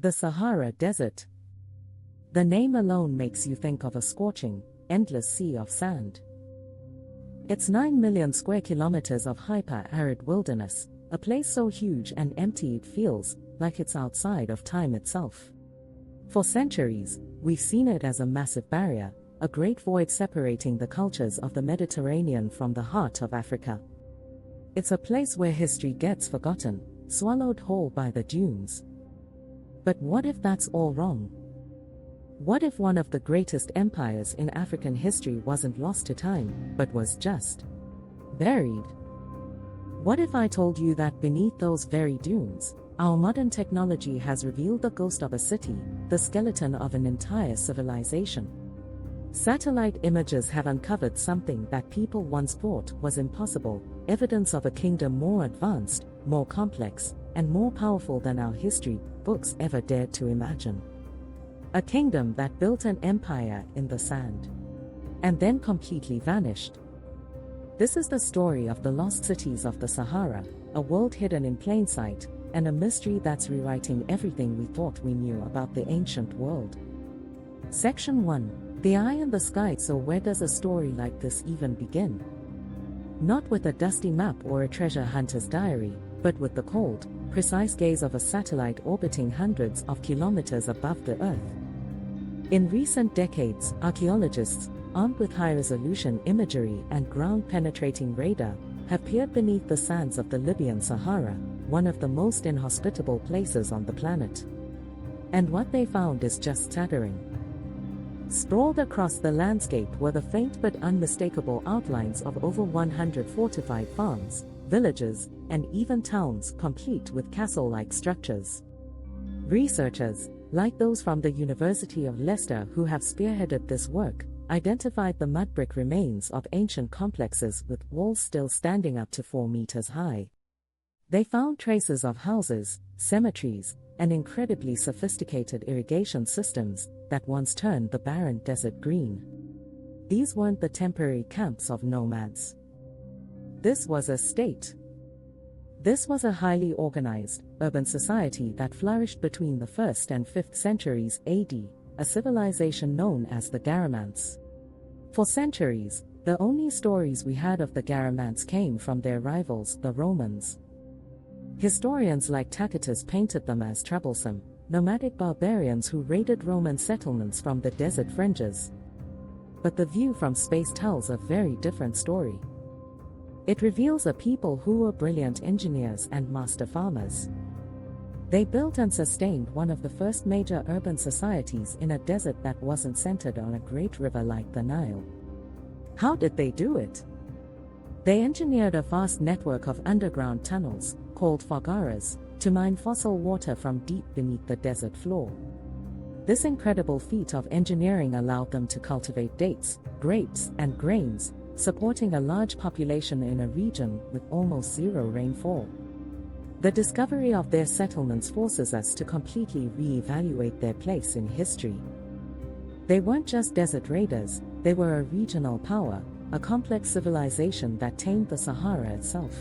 The Sahara Desert. The name alone makes you think of a scorching, endless sea of sand. It's 9 million square kilometers of hyper-arid wilderness, a place so huge and empty it feels like it's outside of time itself. For centuries, we've seen it as a massive barrier, a great void separating the cultures of the Mediterranean from the heart of Africa. It's a place where history gets forgotten, swallowed whole by the dunes. But what if that's all wrong? What if one of the greatest empires in African history wasn't lost to time, but was just buried? What if I told you that beneath those very dunes, our modern technology has revealed the ghost of a city, the skeleton of an entire civilization? Satellite images have uncovered something that people once thought was impossible, evidence of a kingdom more advanced, more complex, and more powerful than our history books ever dared to imagine. A kingdom that built an empire in the sand and then completely vanished. This is the story of the lost cities of the Sahara, a world hidden in plain sight, and a mystery that's rewriting everything we thought we knew about the ancient world. Section 1. The Eye in the Sky. So where does a story like this even begin? Not with a dusty map or a treasure hunter's diary, but with the cold, precise gaze of a satellite orbiting hundreds of kilometers above the Earth. In recent decades, archaeologists, armed with high-resolution imagery and ground-penetrating radar, have peered beneath the sands of the Libyan Sahara, one of the most inhospitable places on the planet. And what they found is just staggering. Sprawled across the landscape were the faint but unmistakable outlines of over 100 fortified farms, villages, and even towns, complete with castle-like structures. Researchers, like those from the University of Leicester who have spearheaded this work, identified the mud-brick remains of ancient complexes with walls still standing up to 4 meters high. They found traces of houses, cemeteries, and incredibly sophisticated irrigation systems that once turned the barren desert green. These weren't the temporary camps of nomads. This was a state. This was a highly organized, urban society that flourished between the 1st and 5th centuries AD, a civilization known as the Garamants. For centuries, the only stories we had of the Garamants came from their rivals, the Romans. Historians like Tacitus painted them as troublesome, nomadic barbarians who raided Roman settlements from the desert fringes. But the view from space tells a very different story. It reveals a people who were brilliant engineers and master farmers. They built and sustained one of the first major urban societies in a desert that wasn't centered on a great river like the Nile. How did they do it? They engineered a vast network of underground tunnels, called fogaras, to mine fossil water from deep beneath the desert floor. This incredible feat of engineering allowed them to cultivate dates, grapes, and grains, supporting a large population in a region with almost zero rainfall. The discovery of their settlements forces us to completely re-evaluate their place in history. They weren't just desert raiders, they were a regional power, a complex civilization that tamed the Sahara itself.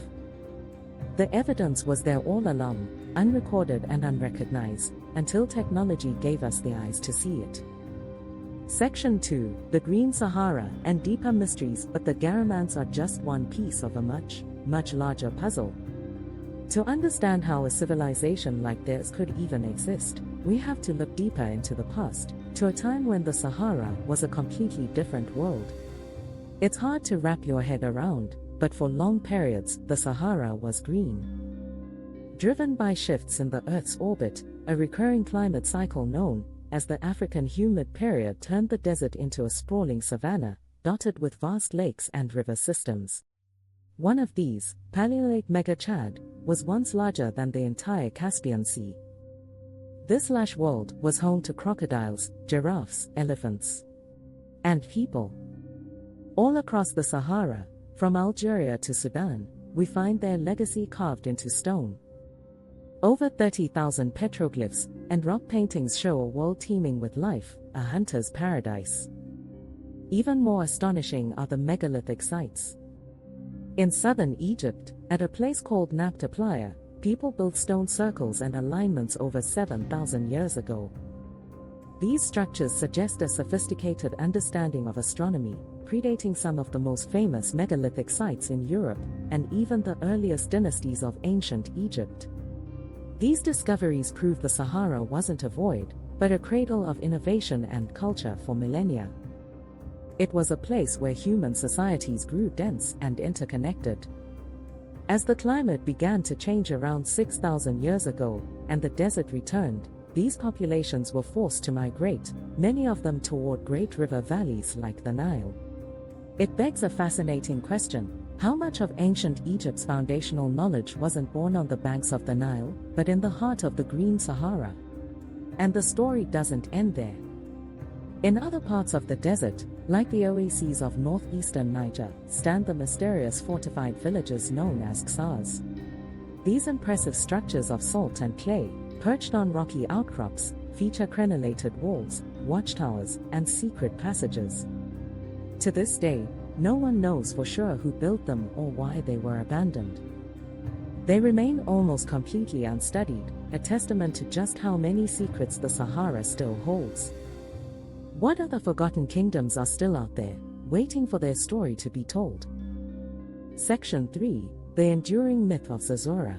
The evidence was there all along, unrecorded and unrecognized, until technology gave us the eyes to see it. Section 2, the Green Sahara and Deeper Mysteries. But the Garamants are just one piece of a much, much larger puzzle. To understand how a civilization like theirs could even exist, we have to look deeper into the past, to a time when the Sahara was a completely different world. It's hard to wrap your head around, but for long periods, the Sahara was green. Driven by shifts in the Earth's orbit, a recurring climate cycle known as the African humid period turned the desert into a sprawling savanna, dotted with vast lakes and river systems. One of these, Paleolake Mega-Chad, was once larger than the entire Caspian Sea. This lush world was home to crocodiles, giraffes, elephants, and people. All across the Sahara, from Algeria to Sudan, we find their legacy carved into stone. Over 30,000 petroglyphs and rock paintings show a world teeming with life, a hunter's paradise. Even more astonishing are the megalithic sites. In southern Egypt, at a place called Napta Playa, People built stone circles and alignments over 7,000 years ago. These structures suggest a sophisticated understanding of astronomy, predating some of the most famous megalithic sites in Europe, and even the earliest dynasties of ancient Egypt. These discoveries prove the Sahara wasn't a void, but a cradle of innovation and culture for millennia. It was a place where human societies grew dense and interconnected. As the climate began to change around 6,000 years ago, and the desert returned, these populations were forced to migrate, many of them toward great river valleys like the Nile. It begs a fascinating question: how much of ancient Egypt's foundational knowledge wasn't born on the banks of the Nile, but in the heart of the Green Sahara? And the story doesn't end there. In other parts of the desert, like the oases of northeastern Niger, stand the mysterious fortified villages known as Xars. These impressive structures of salt and clay, perched on rocky outcrops, feature crenellated walls, watchtowers, and secret passages. To this day, no one knows for sure who built them or why they were abandoned. They remain almost completely unstudied, a testament to just how many secrets the Sahara still holds. What other forgotten kingdoms are still out there, waiting for their story to be told? Section 3: The Enduring Myth of Zazora.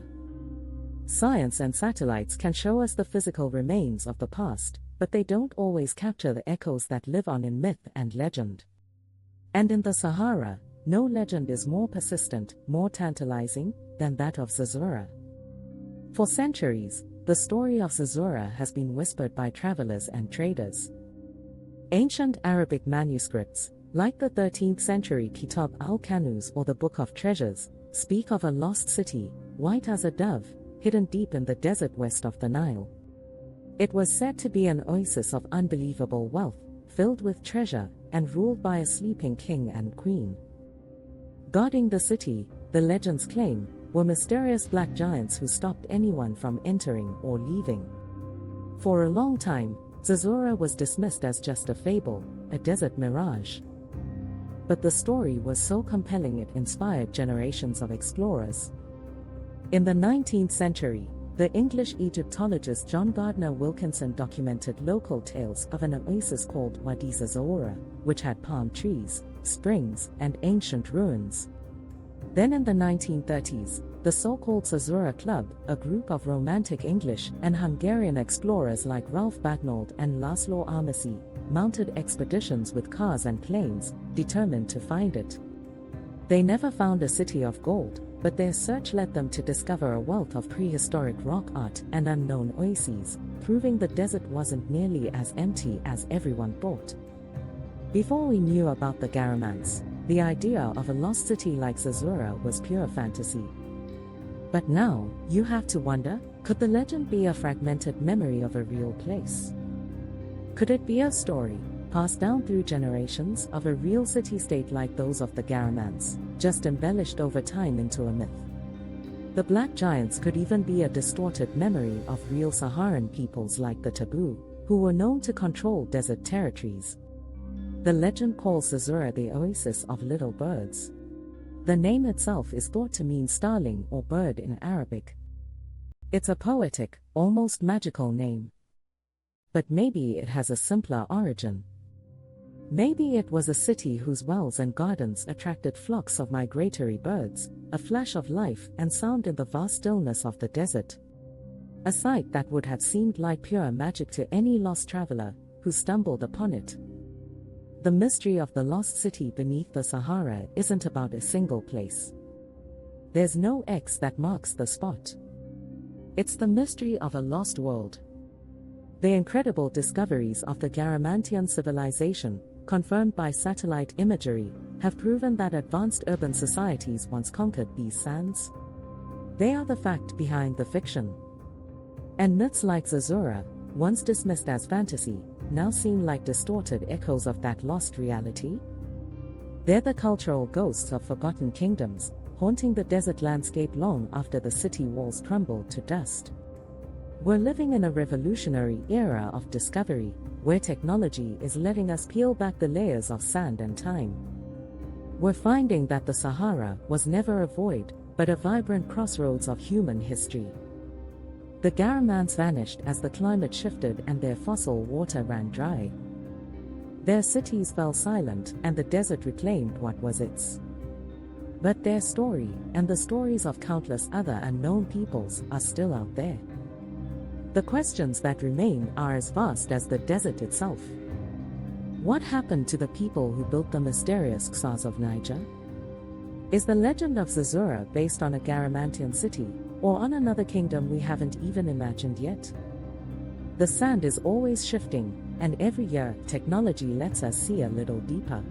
Science and satellites can show us the physical remains of the past, but they don't always capture the echoes that live on in myth and legend. And in the Sahara, no legend is more persistent, more tantalizing, than that of Zazora. For centuries, the story of Zazora has been whispered by travelers and traders. Ancient Arabic manuscripts, like the 13th century Kitab al-Kanuz or the Book of Treasures, speak of a lost city, white as a dove, hidden deep in the desert west of the Nile. It was said to be an oasis of unbelievable wealth, filled with treasure, and ruled by a sleeping king and queen. Guarding the city, the legends claim, were mysterious black giants who stopped anyone from entering or leaving. For a long time, Zazora was dismissed as just a fable, a desert mirage. But the story was so compelling it inspired generations of explorers. In the 19th century, the English Egyptologist John Gardner Wilkinson documented local tales of an oasis called Wadi Zazora, which had palm trees, springs, and ancient ruins. Then in the 1930s, the so-called Zazora Club, a group of romantic English and Hungarian explorers like Ralph Batnold and Laszlo Armasi, mounted expeditions with cars and planes, determined to find it. They never found a city of gold, but their search led them to discover a wealth of prehistoric rock art and unknown oases, proving the desert wasn't nearly as empty as everyone thought. Before we knew about the Garamants, the idea of a lost city like Zazora was pure fantasy. But now, you have to wonder, could the legend be a fragmented memory of a real place? Could it be a story, passed down through generations, of a real city-state like those of the Garamants, just embellished over time into a myth? The Black Giants could even be a distorted memory of real Saharan peoples like the Taboo, who were known to control desert territories. The legend calls Zazora the oasis of little birds. The name itself is thought to mean starling or bird in Arabic. It's a poetic, almost magical name. But maybe it has a simpler origin. Maybe it was a city whose wells and gardens attracted flocks of migratory birds, a flash of life and sound in the vast stillness of the desert. A sight that would have seemed like pure magic to any lost traveler who stumbled upon it. The mystery of the lost city beneath the Sahara isn't about a single place. There's no X that marks the spot. It's the mystery of a lost world. The incredible discoveries of the Garamantian civilization, confirmed by satellite imagery, have proven that advanced urban societies once conquered these sands. They are the fact behind the fiction. And myths like Zazora, once dismissed as fantasy, now seem like distorted echoes of that lost reality. They're the cultural ghosts of forgotten kingdoms, haunting the desert landscape long after the city walls crumbled to dust. We're living in a revolutionary era of discovery, where technology is letting us peel back the layers of sand and time. We're finding that the Sahara was never a void, but a vibrant crossroads of human history. The Garamans vanished as the climate shifted and their fossil water ran dry. Their cities fell silent and the desert reclaimed what was its. But their story, and the stories of countless other unknown peoples, are still out there. The questions that remain are as vast as the desert itself. What happened to the people who built the mysterious Xars of Niger? Is the legend of Zazura based on a Garamantian city, or on another kingdom we haven't even imagined yet? The sand is always shifting, and every year, technology lets us see a little deeper.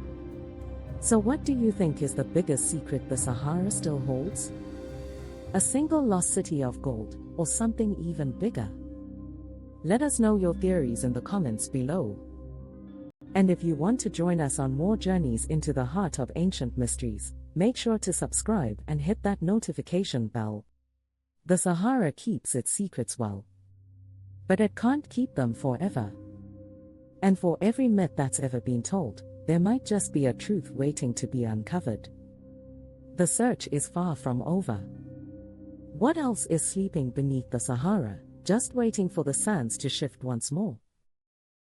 So what do you think is the biggest secret the Sahara still holds? A single lost city of gold, or something even bigger? Let us know your theories in the comments below. And if you want to join us on more journeys into the heart of ancient mysteries, make sure to subscribe and hit that notification bell. The Sahara keeps its secrets well, but it can't keep them forever. And for every myth that's ever been told, there might just be a truth waiting to be uncovered. The search is far from over. What else is sleeping beneath the Sahara, just waiting for the sands to shift once more?